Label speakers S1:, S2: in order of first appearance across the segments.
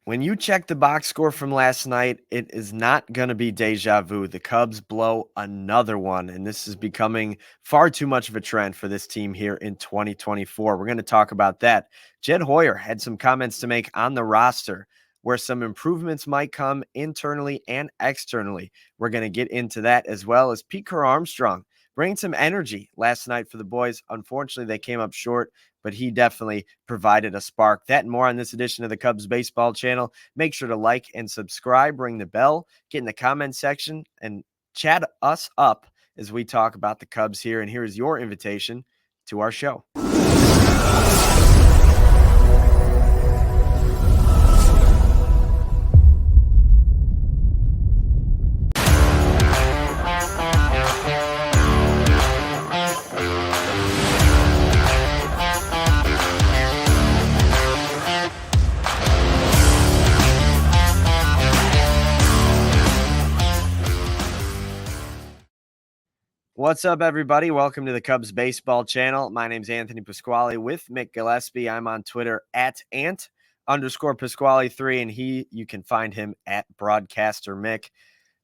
S1: When you check the box score from last night, it is not going to be deja vu. The Cubs blow another one, and this is becoming far too much of a trend for this team here in 2024. We're going to talk about that. Jed Hoyer had some comments to make on the roster where some improvements might come internally and externally. We're going to get into that, as well as Pete Crow-Armstrong bringing some energy last night for the boys. Unfortunately, they came up short, but he definitely provided a spark. That and more on this edition of the Cubs Baseball Channel. Make sure to like and subscribe, ring the bell, get in the comment section, and chat us up as we talk about the Cubs here. And here is your invitation to our show. What's up, everybody? Welcome to the Cubs Baseball Channel. My name's Anthony Pasquale with Mick Gillespie. I'm on Twitter at @Ant_Pasquale3, and you can find him at Broadcaster Mick.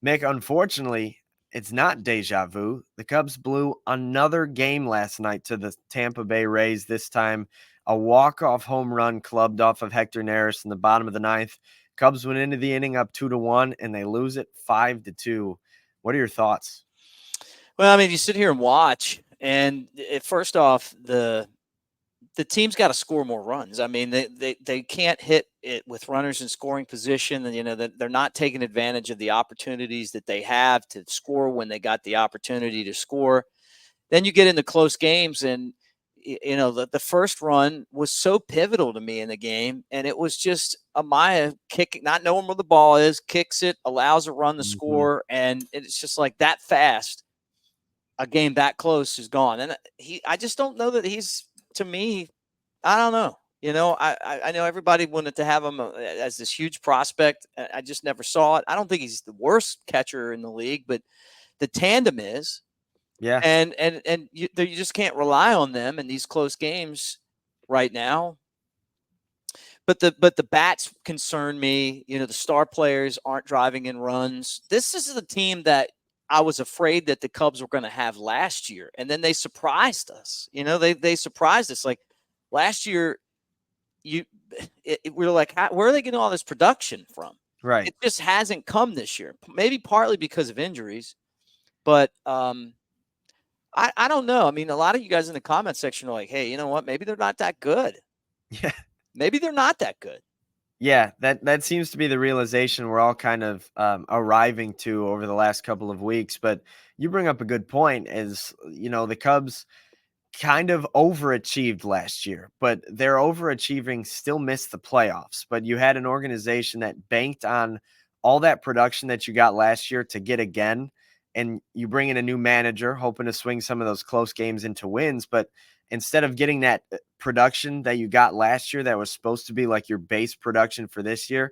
S1: Mick, unfortunately, it's not deja vu. The Cubs blew another game last night to the Tampa Bay Rays, this time a walk-off home run clubbed off of Hector Neris in the bottom of the ninth. Cubs went into the inning up 2-1, and they lose it 5-2. What are your thoughts?
S2: Well, I mean, you sit here and watch, and first off, the team's got to score more runs. I mean, they can't hit it with runners in scoring position, and they're not taking advantage of the opportunities that they have to score when they got the opportunity to score. Then you get into close games, and the first run was so pivotal to me in the game, and it was just Amaya kicking, not knowing where the ball is, kicks it, allows a run to score, and it's just like that fast. A game that close is gone. And I just don't know that he's, to me, I don't know. I know everybody wanted to have him as this huge prospect. I just never saw it. I don't think he's the worst catcher in the league, but the tandem is.
S1: Yeah.
S2: And you just can't rely on them in these close games right now. But the bats concern me. The star players aren't driving in runs. This is the team that I was afraid that the Cubs were going to have last year. And then they surprised us. They surprised us. Like last year, we were like, where are they getting all this production from?
S1: Right.
S2: It just hasn't come this year. Maybe partly because of injuries. But I don't know. I mean, a lot of you guys in the comment section are like, hey, you know what? Maybe they're not that good.
S1: Yeah.
S2: Maybe they're not that good.
S1: Yeah, that seems to be the realization we're all kind of arriving to over the last couple of weeks. But you bring up a good point, as the Cubs kind of overachieved last year, but their overachieving still missed the playoffs. But you had an organization that banked on all that production that you got last year to get again, and you bring in a new manager hoping to swing some of those close games into wins. But instead of getting that production that you got last year that was supposed to be like your base production for this year,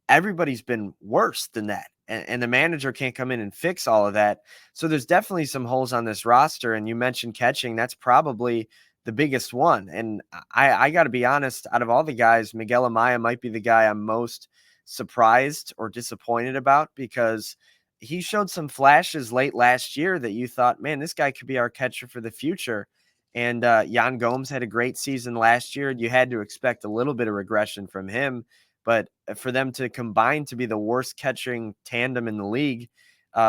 S1: everybody's been worse than that. And the manager can't come in and fix all of that. So there's definitely some holes on this roster. And you mentioned catching. That's probably the biggest one. And I got to be honest, out of all the guys, Miguel Amaya might be the guy I'm most surprised or disappointed about, because he showed some flashes late last year that you thought, man, this guy could be our catcher for the future. And Yan Gomes had a great season last year. You had to expect a little bit of regression from him. But for them to combine to be the worst catching tandem in the league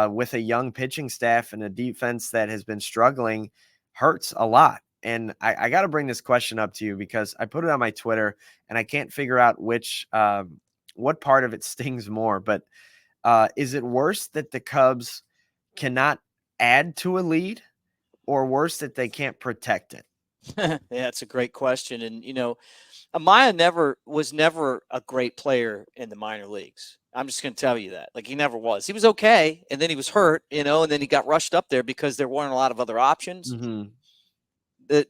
S1: with a young pitching staff and a defense that has been struggling hurts a lot. And I got to bring this question up to you because I put it on my Twitter and I can't figure out what part of it stings more. But is it worse that the Cubs cannot add to a lead, or worse that they can't protect it?
S2: Yeah, it's a great question. And, Amaya was never a great player in the minor leagues. I'm just going to tell you that. Like, he never was. He was okay, and then he was hurt, and then he got rushed up there because there weren't a lot of other options.
S1: Mm-hmm.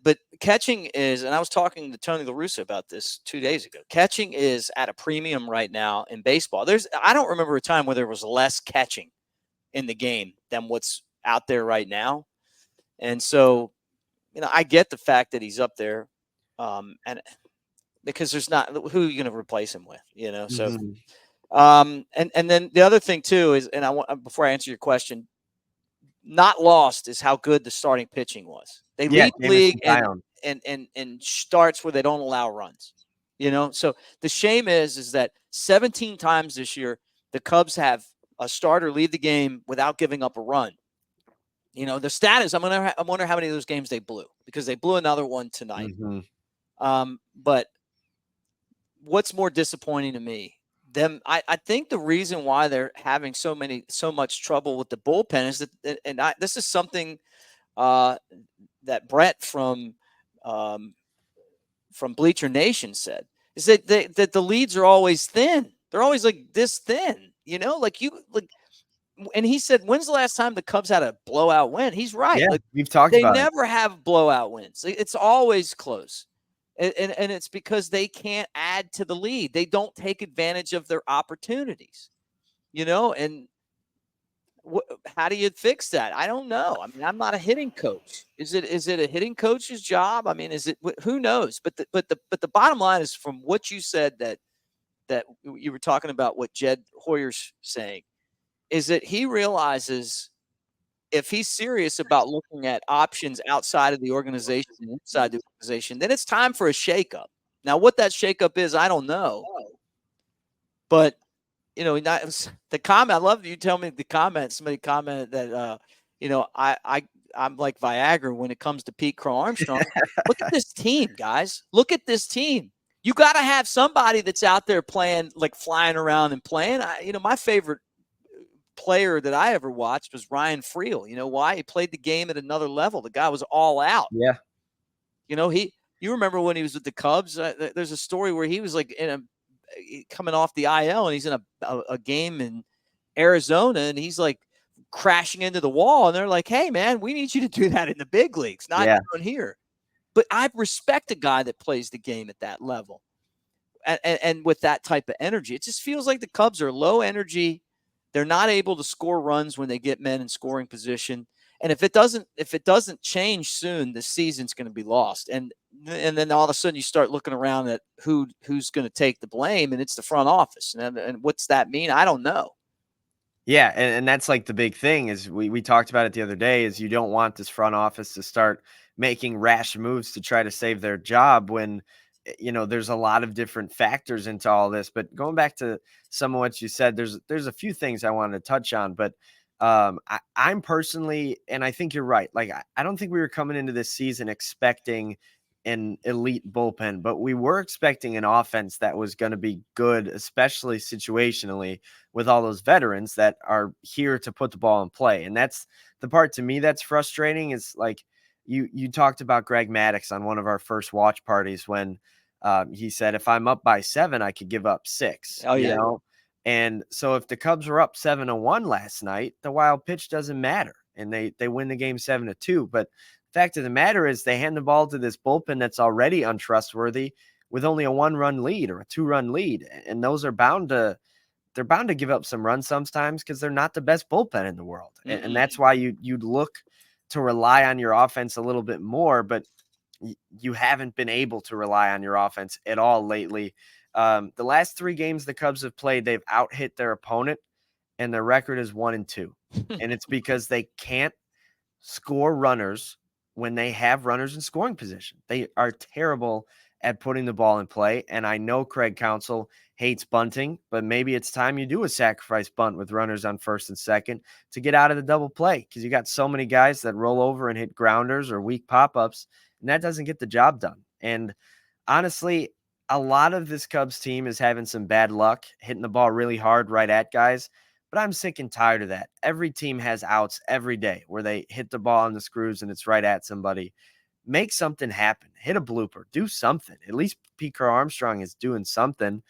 S2: But catching is, and I was talking to Tony La Russa about this 2 days ago, catching is at a premium right now in baseball. I don't remember a time where there was less catching in the game than what's out there right now. And so, I get the fact that he's up there. And because there's not who are you going to replace him with, So,
S1: Mm-hmm.
S2: And then the other thing too is, and I want before I answer your question, not lost is how good the starting pitching was. They lead the league
S1: Jameson Taillon.
S2: and starts where they don't allow runs. So the shame is that 17 times this year the Cubs have a starter lead the game without giving up a run. The stat is I wonder how many of those games they blew, because they blew another one tonight.
S1: Mm-hmm.
S2: But what's more disappointing to me? I think the reason why they're having so much trouble with the bullpen is that, and this is something that Brett from Bleacher Nation said, is that the leads are always thin. They're always like this thin, and he said, when's the last time the Cubs had a blowout win? He's right.
S1: Yeah, we've talked
S2: They
S1: about it.
S2: never have blowout wins. It's always close. And it's because they can't add to the lead. They don't take advantage of their opportunities, and how do you fix that? I don't know. I mean, I'm not a hitting coach. Is it a hitting coach's job? I mean, who knows? But the bottom line is, from what you said, that you were talking about what Jed Hoyer's saying, is that he realizes if he's serious about looking at options outside of the organization and inside the organization, then it's time for a shakeup. Now, what that shakeup is, I don't know. But, the comment, I love you tell me the comment. Somebody commented that, I'm like Viagra when it comes to Pete Crow-Armstrong. Look at this team, guys. Look at this team. You got to have somebody that's out there playing, like flying around and playing. My favorite player that I ever watched was Ryan Friel. You know why? He played the game at another level. The guy was all out.
S1: Yeah.
S2: You remember when he was with the Cubs? There's a story where he was like coming off the IL, and he's in a game in Arizona, and he's like crashing into the wall, and they're like, "Hey, man, we need you to do that in the big leagues, not down here." But I respect a guy that plays the game at that level, and with that type of energy. It just feels like the Cubs are low energy. They're not able to score runs when they get men in scoring position. And if it doesn't change soon, the season's going to be lost. And then all of a sudden you start looking around at who's going to take the blame, and it's the front office. And what's that mean? I don't know.
S1: Yeah, and that's like the big thing is we talked about it the other day, is you don't want this front office to start making rash moves to try to save their job when there's a lot of different factors into all this. But going back to some of what you said, there's a few things I wanted to touch on. But I'm personally, and I think you're right, like I don't think we were coming into this season expecting an elite bullpen, but we were expecting an offense that was going to be good, especially situationally, with all those veterans that are here to put the ball in play. And that's the part to me that's frustrating, is like you talked about Greg Maddux on one of our first watch parties when he said, if I'm up by 7, I could give up 6.
S2: Oh, yeah.
S1: And so if the Cubs were up 7-1 last night, the wild pitch doesn't matter, and they win the game 7-2. But the fact of the matter is, they hand the ball to this bullpen that's already untrustworthy with only a 1-run lead or a 2-run lead, and those are bound to give up some runs sometimes because they're not the best bullpen in the world. And that's why you'd look to rely on your offense a little bit more, but you haven't been able to rely on your offense at all lately. The last 3 games the Cubs have played, they've out-hit their opponent, and their record is 1-2. And it's because they can't score runners when they have runners in scoring position. They are terrible at putting the ball in play. And I know Craig Counsell hates bunting, but maybe it's time you do a sacrifice bunt with runners on first and second to get out of the double play, because you got so many guys that roll over and hit grounders or weak pop-ups, and that doesn't get the job done. And honestly, a lot of this Cubs team is having some bad luck hitting the ball really hard right at guys, but I'm sick and tired of that. Every team has outs every day where they hit the ball on the screws and it's right at somebody. Make something happen. Hit a blooper. Do something. At least Pete Crow-Armstrong is doing something.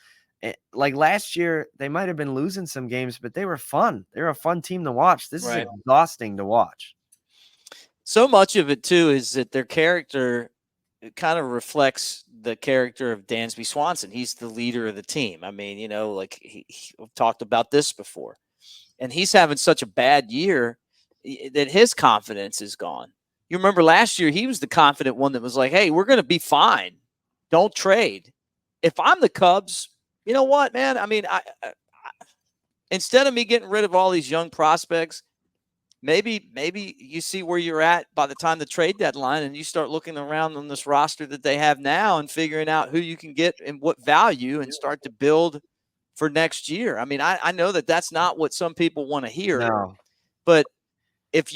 S1: Like last year, they might have been losing some games, but they were fun. They were a fun team to watch. This is exhausting to watch.
S2: So much of it, too, is that their character kind of reflects the character of Dansby Swanson. He's the leader of the team. I mean, like he talked about this before. And he's having such a bad year that his confidence is gone. You remember last year, he was the confident one that was like, hey, we're going to be fine. Don't trade. if I'm the Cubs, you know what, man? I mean, I instead of me getting rid of all these young prospects, maybe you see where you're at by the time the trade deadline, and you start looking around on this roster that they have now and figuring out who you can get and what value, and start to build for next year. I mean, I know that that's not what some people want to hear,
S1: No.
S2: but if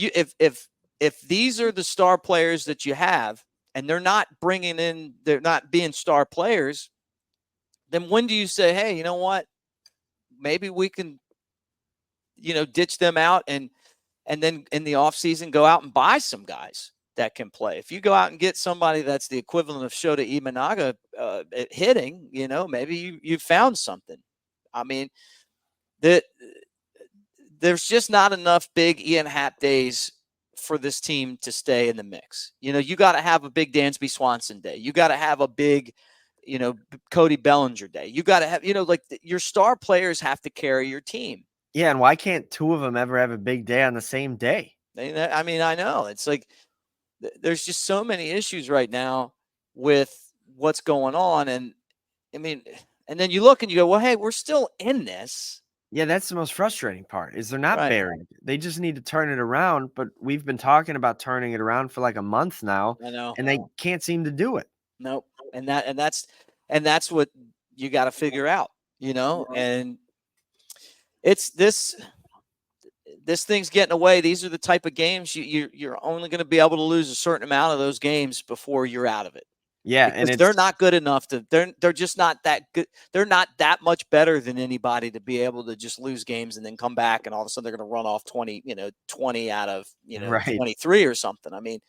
S2: these are the star players that you have, and they're not being star players, then when do you say, hey, you know what? Maybe we can, ditch them out and then in the offseason go out and buy some guys that can play. If you go out and get somebody that's the equivalent of Shota Imanaga at hitting, maybe you found something. I mean, there's just not enough big Ian Happ days for this team to stay in the mix. You got to have a big Dansby Swanson day. You got to have a big, Cody Bellinger day. You got to have, your star players have to carry your team.
S1: Yeah, and why can't two of them ever have a big day on the same day?
S2: I mean, I know. It's like there's just so many issues right now with what's going on. And I mean, and then you look and you go, well, hey, we're still in this.
S1: Yeah, that's the most frustrating part is they're not
S2: Right.
S1: buried. They just need to turn it around, but we've been talking about turning it around for like a month now,
S2: I know.
S1: and they can't seem to do it.
S2: Nope. And that's what you got to figure out, and it's this thing's getting away. These are the type of games you're only going to be able to lose a certain amount of those games before you're out of it.
S1: Yeah,
S2: because
S1: and
S2: they're not good enough they're just not that good. They're not that much better than anybody to be able to just lose games and then come back and all of a sudden they're going to run off 20 out of,
S1: right.
S2: 23 or something. I mean,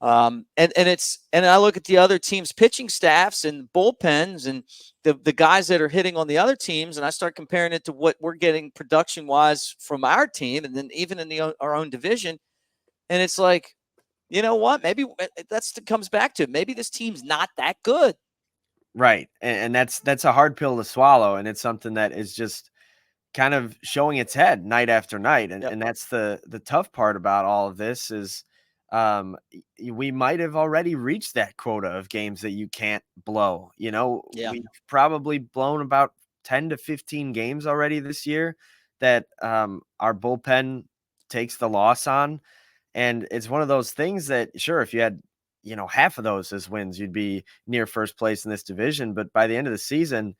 S2: and I look at the other teams' pitching staffs and bullpens and the guys that are hitting on the other teams, and I start comparing it to what we're getting production wise from our team, and then even in our own division, and it's like, you know what? Maybe comes back to maybe this team's not that good.
S1: Right. And that's a hard pill to swallow, and it's something that is just kind of showing its head night after night. And
S2: Yep.
S1: and that's the tough part about all of this is we might have already reached that quota of games that you can't blow.
S2: Yeah.
S1: We've probably blown about 10 to 15 games already this year that our bullpen takes the loss on. And it's one of those things that, sure, if you had, half of those as wins, you'd be near first place in this division. But by the end of the season,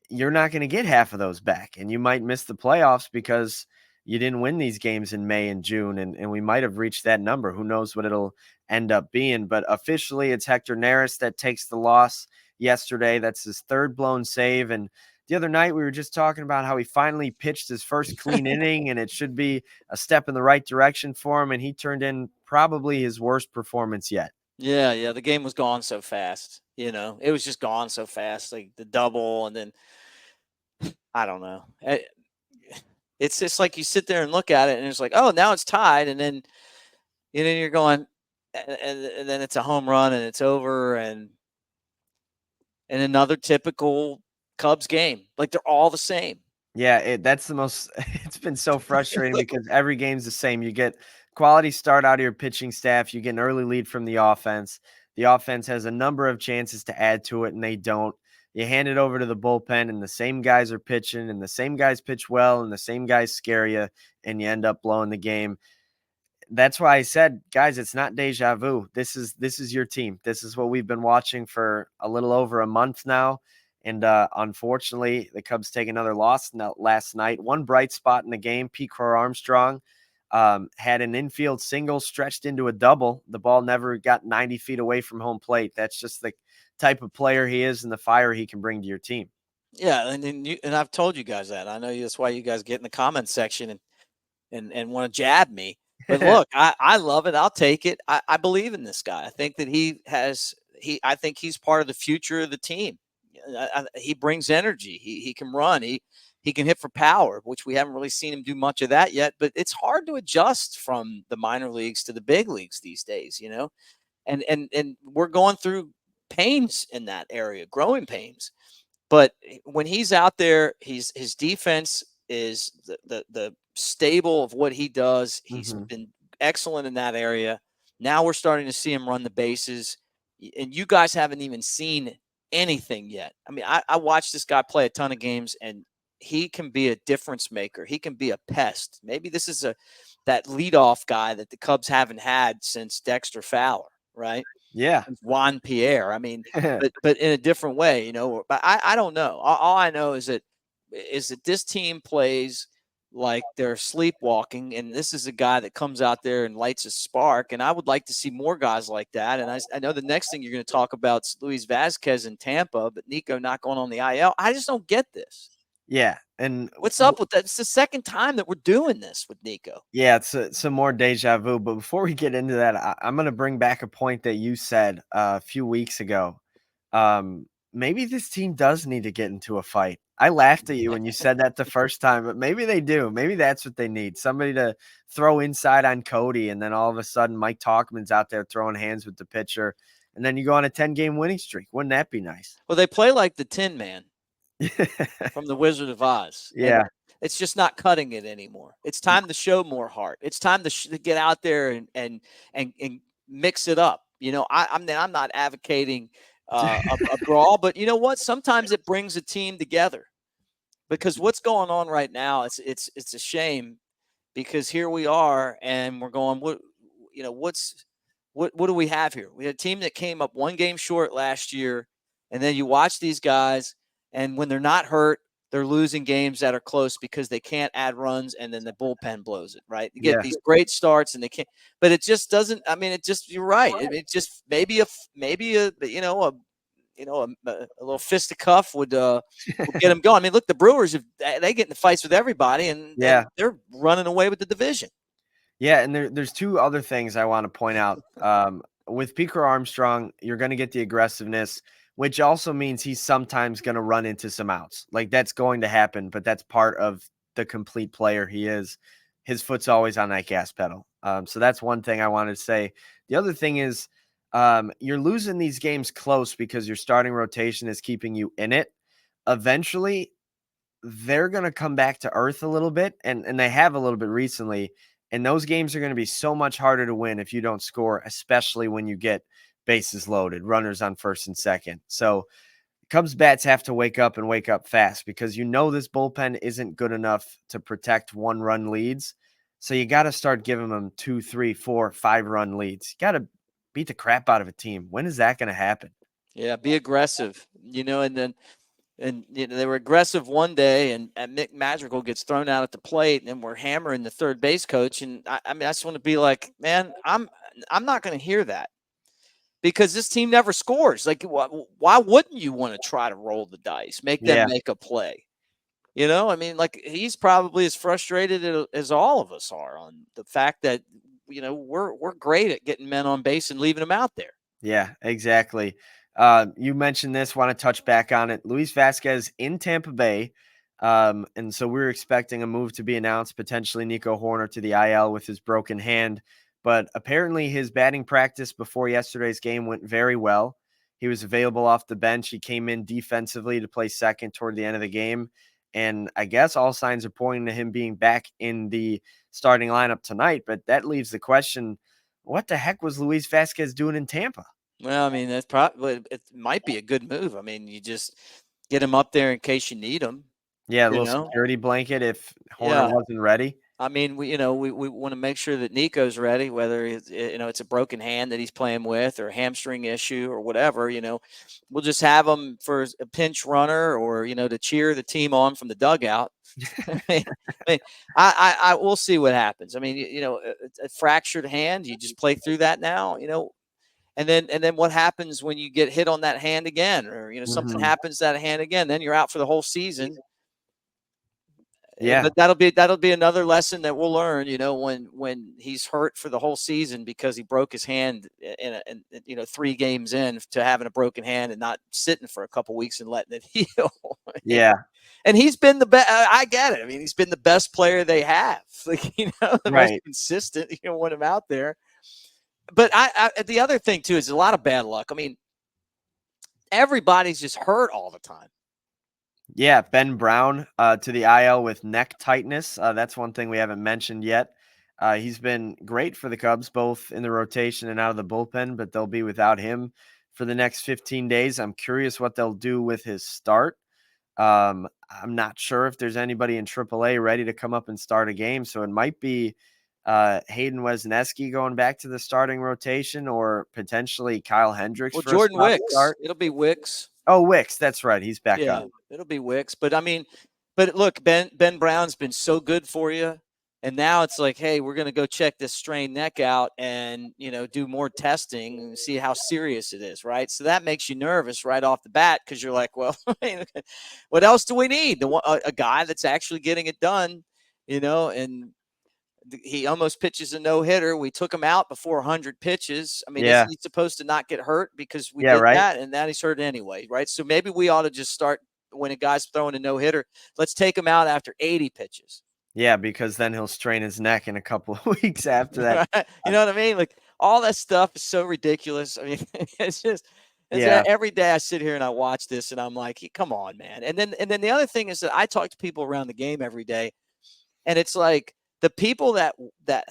S1: you're not going to get half of those back. And you might miss the playoffs because you didn't win these games in May and June. And we might have reached that number. Who knows what it'll end up being. But officially, it's Hector Neris that takes the loss yesterday. That's his third blown save. And the other night, we were just talking about how he finally pitched his first clean inning, and it should be a step in the right direction for him. And he turned in probably his worst performance yet.
S2: Yeah. The game was gone so fast. It was just gone so fast. Like the double, and then I don't know. It's just like you sit there and look at it, and it's like, oh, now it's tied, and then you're going, and then it's a home run, and it's over, and another typical Cubs game. Like they're all the same.
S1: Yeah, that's the most it's been so frustrating because every game's the same. You get quality start out of your pitching staff, you get an early lead from the offense. The offense has a number of chances to add to it, and they don't. You hand it over to the bullpen, and the same guys are pitching, and the same guys pitch well, and the same guys scare you, and you end up blowing the game. That's why I said, guys, it's not deja vu. This is your team. This is what we've been watching for a little over a month now. And unfortunately, the Cubs take another loss last night. One bright spot in the game, Pete Crow-Armstrong had an infield single stretched into a double. The ball never got 90 feet away from home plate. That's just the type of player he is and the fire he can bring to your team.
S2: Yeah, and I've told you guys that. I know that's why you guys get in the comments section and want to jab me. But look, I love it. I'll take it. I believe in this guy. I think that I think he's part of the future of the team. He brings energy. He can run. He can hit for power, which we haven't really seen him do much of that yet. But it's hard to adjust from the minor leagues to the big leagues these days, and we're going through pains in that area, growing pains. But when he's out there, his defense is the stable of what he does. He's been excellent in that area. Now we're starting to see him run the bases, and you guys haven't even seen anything yet. I mean, I watched this guy play a ton of games, and he can be a difference maker. He can be a pest. Maybe this is that leadoff guy that the Cubs haven't had since Dexter Fowler, right?
S1: Yeah.
S2: Juan Pierre. I mean, but in a different way, But I don't know. All I know is that this team plays like they're sleepwalking, and this is a guy that comes out there and lights a spark. And I would like to see more guys like that. And I know the next thing you're going to talk about is Luis Vazquez in Tampa, but Nico not going on the IL. I just don't get this.
S1: Yeah. And
S2: what's up with that? It's the second time that we're doing this with Nico.
S1: Yeah, it's some more deja vu. But before we get into that, I'm going to bring back a point that you said a few weeks ago. Maybe this team does need to get into a fight. I laughed at you when you said that the first time, but maybe they do. Maybe that's what they need. Somebody to throw inside on Cody, and then all of a sudden Mike Talkman's out there throwing hands with the pitcher, and then you go on a 10-game winning streak. Wouldn't that be nice?
S2: Well, they play like the Tin Man from the Wizard of Oz.
S1: Yeah.
S2: And it's just not cutting it anymore. It's time to show more heart. It's time to get out there and mix it up. I'm not advocating a brawl, but you know what? Sometimes it brings a team together, because what's going on right now, it's a shame, because here we are and we're going, what do we have here? We had a team that came up one game short last year, and then you watch these guys, and when they're not hurt, they're losing games that are close because they can't add runs, and then the bullpen blows it, right? You get these great starts, and they can't. But it just doesn't. I mean, you're right. It just maybe a little fisticuff would get them going. I mean, look, the Brewers, they get in fights with everybody, and they're running away with the division.
S1: Yeah, and there's two other things I want to point out. With Pete Crow-Armstrong, you're going to get the aggressiveness, which also means he's sometimes going to run into some outs. Like, that's going to happen, but that's part of the complete player he is. His foot's always on that gas pedal. So that's one thing I wanted to say. The other thing is you're losing these games close because your starting rotation is keeping you in it. Eventually, they're going to come back to earth a little bit, and they have a little bit recently. And those games are going to be so much harder to win if you don't score, especially when you get bases loaded, runners on first and second. So Cubs bats have to wake up and wake up fast, because this bullpen isn't good enough to protect 1-run leads. So you got to start giving them 2, 3, 4, 5-run leads. You got to beat the crap out of a team. When is that going to happen?
S2: Yeah, be aggressive, and they were aggressive one day, and Mick Madrigal gets thrown out at the plate, and we're hammering the third base coach. And I just want to be like, man, I'm not going to hear that, because this team never scores. Like, why wouldn't you want to try to roll the dice, make them make a play? I mean, like, he's probably as frustrated as all of us are on the fact that, we're great at getting men on base and leaving them out there.
S1: Yeah, exactly. You mentioned this, want to touch back on it. Luis Vazquez in Tampa Bay. And so we're expecting a move to be announced, potentially Nico Hoerner to the IL with his broken hand. But apparently his batting practice before yesterday's game went very well. He was available off the bench. He came in defensively to play second toward the end of the game. And I guess all signs are pointing to him being back in the starting lineup tonight. But that leaves the question, what the heck was Luis Vazquez doing in Tampa?
S2: Well, I mean, it might be a good move. I mean, you just get him up there in case you need him.
S1: Yeah, a little security blanket if Hoerner wasn't ready.
S2: I mean, we want to make sure that Nico's ready, whether it's a broken hand that he's playing with, or a hamstring issue, or whatever. We'll just have him for a pinch runner, or to cheer the team on from the dugout. I we'll see what happens. I mean, a fractured hand, you just play through that now. And then what happens when you get hit on that hand again, or something happens to that hand again? Then you're out for the whole season.
S1: Yeah,
S2: but that'll be another lesson that we'll learn. When he's hurt for the whole season because he broke his hand in 3 games in to having a broken hand and not sitting for a couple weeks and letting it heal.
S1: Yeah,
S2: and he's been the best. I get it. I mean, he's been the best player they have. Like the most consistent. When him out there. But the other thing too is a lot of bad luck. I mean, everybody's just hurt all the time.
S1: Yeah, Ben Brown to the IL with neck tightness. That's one thing we haven't mentioned yet. He's been great for the Cubs, both in the rotation and out of the bullpen, but they'll be without him for the next 15 days. I'm curious what they'll do with his start. I'm not sure if there's anybody in AAA ready to come up and start a game. So it might be Hayden Wesneski going back to the starting rotation, or potentially Kyle Hendricks
S2: Well,
S1: for a
S2: Jordan
S1: spot
S2: Wicks.
S1: start.
S2: It'll be Wicks.
S1: Oh, Wicks. That's right. He's back
S2: Yeah,
S1: up.
S2: it'll be Wicks. But I mean, but look, Ben Brown's been so good for you. And now it's like, hey, we're going to go check this strained neck out and, do more testing and see how serious it is, right? So that makes you nervous right off the bat because you're like, well, what else do we need? A guy that's actually getting it done, and he almost pitches a no-hitter. We took him out before 100 pitches. I mean, isn't he supposed to not get hurt because we did
S1: right.
S2: that, and now he's hurt anyway, right? So maybe we ought to just start when a guy's throwing a no-hitter, let's take him out after 80 pitches.
S1: Yeah, because then he'll strain his neck in a couple of weeks after that.
S2: Right? You know what I mean? Like, all that stuff is so ridiculous. I mean, every day I sit here and I watch this and I'm like, come on, man. And then the other thing is that I talk to people around the game every day, and it's like the people that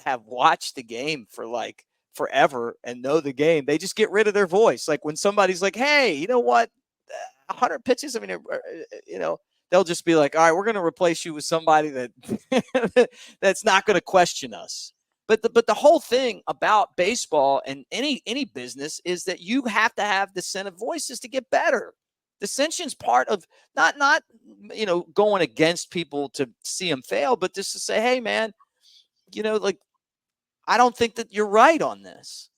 S2: have watched the game for like forever and know the game, they just get rid of their voice. Like when somebody's like, hey, you know what? 100 pitches. I mean, they'll just be like, all right, we're going to replace you with somebody that that's not going to question us. But the whole thing about baseball and any business is that you have to have dissenting voices to get better. Dissension's part of not going against people to see them fail, but just to say, hey, man, like, I don't think that you're right on this.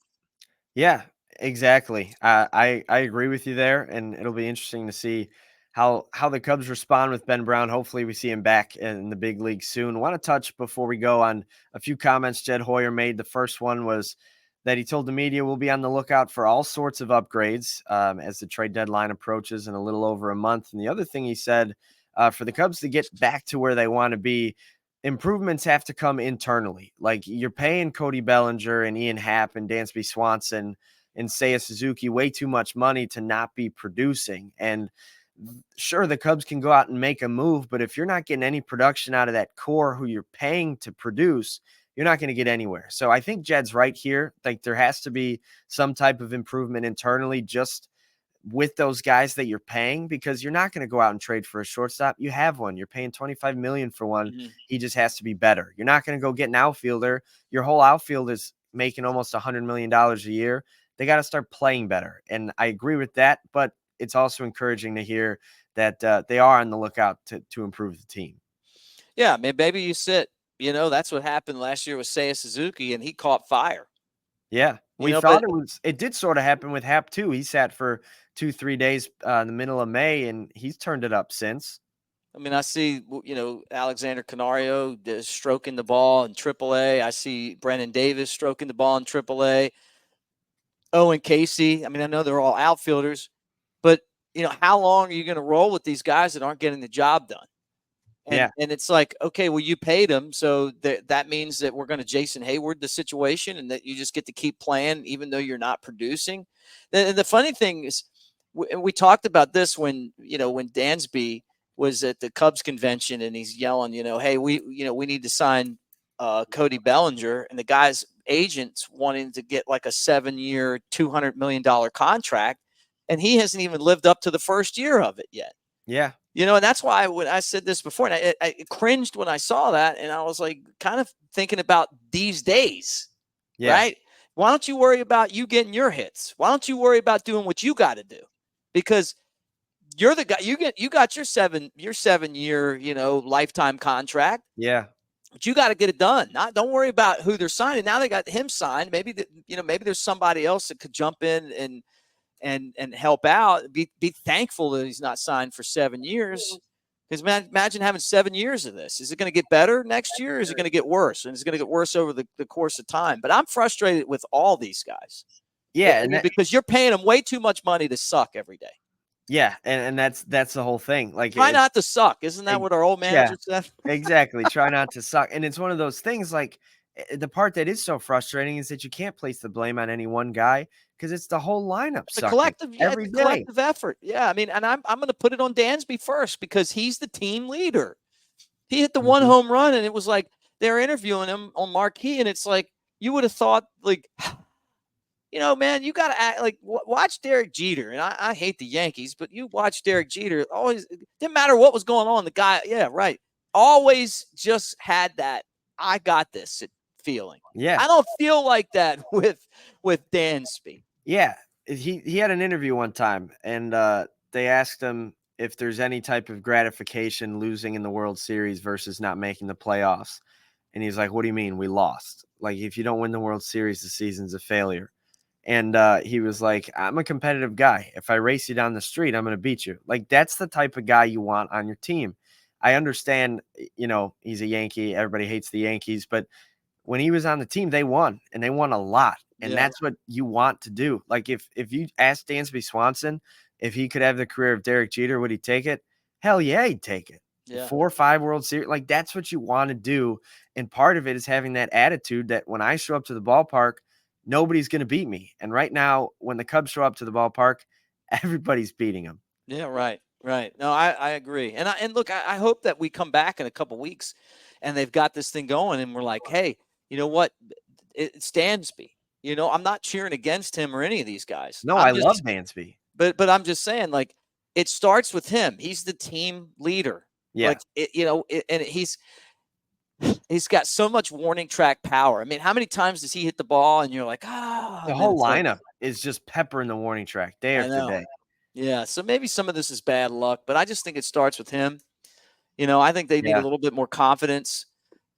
S1: Yeah, exactly. I agree with you there, and it'll be interesting to see how the Cubs respond with Ben Brown. Hopefully, we see him back in the big league soon. I want to touch before we go on a few comments Jed Hoyer made. The first one was that he told the media we'll be on the lookout for all sorts of upgrades as the trade deadline approaches in a little over a month. And the other thing he said, for the Cubs to get back to where they want to be, improvements have to come internally. Like, you're paying Cody Bellinger and Ian Happ and Dansby Swanson and Seiya Suzuki way too much money to not be producing. And sure, the Cubs can go out and make a move, but if you're not getting any production out of that core who you're paying to produce, you're not going to get anywhere. So I think Jed's right here. Like, there has to be some type of improvement internally just with those guys that you're paying, because you're not going to go out and trade for a shortstop. You have one. You're paying $25 million for one. Mm-hmm. He just has to be better. You're not going to go get an outfielder. Your whole outfield is making almost $100 million a year. They got to start playing better. And I agree with that, but it's also encouraging to hear that they are on the lookout to improve the team.
S2: Yeah, maybe you sit. That's what happened last year with Seiya Suzuki, and he caught fire.
S1: Yeah, we thought it did sort of happen with Happ too. He sat for 2-3 days in the middle of May, and he's turned it up since.
S2: I mean, I see, Alexander Canario stroking the ball in AAA. I see Brennan Davis stroking the ball in AAA. Owen Casey. I mean, I know they're all outfielders, but how long are you going to roll with these guys that aren't getting the job done? And it's like, okay, well, you paid them, so that means that we're going to Jason Hayward the situation, and that you just get to keep playing even though you're not producing. The funny thing is, we talked about this when Dansby was at the Cubs convention, and he's yelling, hey, we need to sign Cody Bellinger, and the guy's agents wanting to get like a 7-year, $200 million contract, and he hasn't even lived up to the first year of it yet.
S1: Yeah.
S2: And that's why when I said this before, and I cringed when I saw that, and I was like kind of thinking about these days, right? Why don't you worry about you getting your hits? Why don't you worry about doing what you got to do? Because you're the guy. You got your 7-year, lifetime contract.
S1: Yeah.
S2: But you got to get it done. Don't worry about who they're signing. Now they got him signed. Maybe maybe there's somebody else that could jump in and help out. Be thankful that he's not signed for 7 years. Because imagine having 7 years of this. Is it going to get better next year, or is it going to get worse? And it's going to get worse over the course of time. But I'm frustrated with all these guys.
S1: Yeah,
S2: because you're paying them way too much money to suck every day.
S1: Yeah, and that's the whole thing. Like,
S2: try not to suck. Isn't that what our old manager said?
S1: Exactly. Try not to suck. And it's one of those things, like, the part that is so frustrating is that you can't place the blame on any one guy, because it's the whole lineup sucking every day.
S2: Collective effort. Yeah, I mean, and I'm going to put it on Dansby first, because he's the team leader. He hit the one home run, and it was like they're interviewing him on Marquee, and it's like you would have thought, like, man, you got to act like watch Derek Jeter. And I hate the Yankees, but you watch Derek Jeter. Always didn't matter what was going on. The guy, yeah, right. Always just had that I got this feeling.
S1: Yeah.
S2: I don't feel like that with Dansby.
S1: Yeah. He had an interview one time, and they asked him if there's any type of gratification losing in the World Series versus not making the playoffs. And he's like, what do you mean we lost? Like, if you don't win the World Series, the season's a failure. And he was like, I'm a competitive guy. If I race you down the street, I'm going to beat you. Like, that's the type of guy you want on your team. I understand, he's a Yankee. Everybody hates the Yankees. But when he was on the team, they won, and they won a lot. And that's what you want to do. Like, if you ask Dansby Swanson if he could have the career of Derek Jeter, would he take it? Hell yeah, he'd take it.
S2: Yeah.
S1: 4 or 5 World Series. Like, that's what you want to do. And part of it is having that attitude that when I show up to the ballpark, nobody's going to beat me. And right now, when the Cubs show up to the ballpark, everybody's beating them.
S2: Yeah, right. No, I agree. And look, I hope that we come back in a couple weeks and they've got this thing going and we're like, hey, you know what? It's Dansby. I'm not cheering against him or any of these guys.
S1: No, I love Dansby.
S2: But I'm just saying, like, it starts with him. He's the team leader.
S1: Yeah.
S2: Like, and he's got so much warning track power. I mean, how many times does he hit the ball and you're like,
S1: the whole lineup is just peppering the warning track day after day.
S2: Yeah. So maybe some of this is bad luck, but I just think it starts with him. I think they need a little bit more confidence.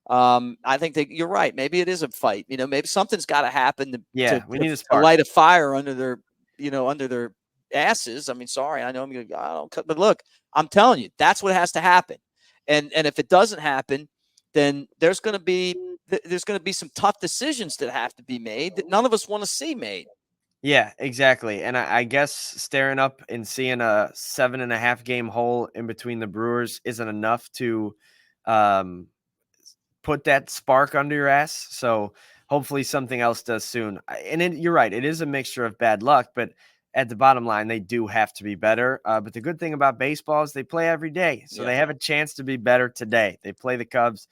S2: I think you're right. Maybe it is a fight. Maybe something's got to happen to
S1: we need a
S2: light a fire under their asses. I mean, sorry, I know I don't cut, but look, I'm telling you, that's what has to happen. And if it doesn't happen, then there's going to be some tough decisions that have to be made that none of us want to see made.
S1: Yeah, exactly. And I guess staring up and seeing a 7.5 game hole in between the Brewers isn't enough to put that spark under your ass. So hopefully something else does soon. And you're right. It is a mixture of bad luck, but at the bottom line, they do have to be better. But the good thing about baseball is they play every day. So they have a chance to be better today. They play the Cubs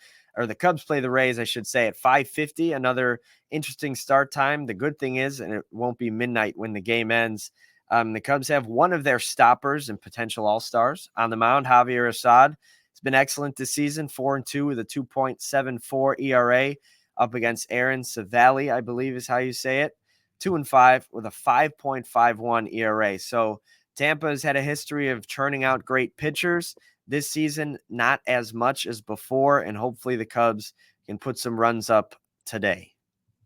S1: play the Rays, I should say, at 5:50, another interesting start time. The good thing is, and it won't be midnight when the game ends, the Cubs have one of their stoppers and potential all-stars on the mound, Javier Assad. It's been excellent this season, 4-2 with a 2.74 ERA up against Aaron Savali, I believe is how you say it. 2-5 with a 5.51 ERA. So Tampa has had a history of churning out great pitchers. This season, not as much as before, and hopefully the Cubs can put some runs up today.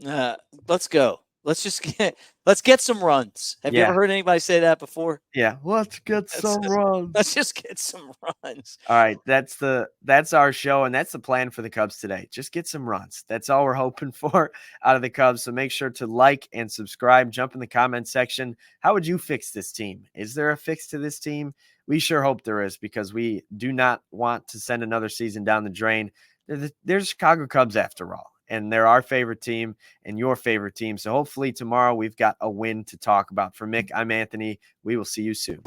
S2: Let's go. Let's get some runs. Have you ever heard anybody say that before?
S1: Yeah, let's get some runs.
S2: Let's just get some runs.
S1: All right, that's our show, and that's the plan for the Cubs today. Just get some runs. That's all we're hoping for out of the Cubs. So make sure to like and subscribe. Jump in the comment section. How would you fix this team? Is there a fix to this team? We sure hope there is, because we do not want to send another season down the drain. They're the Chicago Cubs after all, and they're our favorite team and your favorite team. So hopefully tomorrow we've got a win to talk about. For Mick, I'm Anthony. We will see you soon.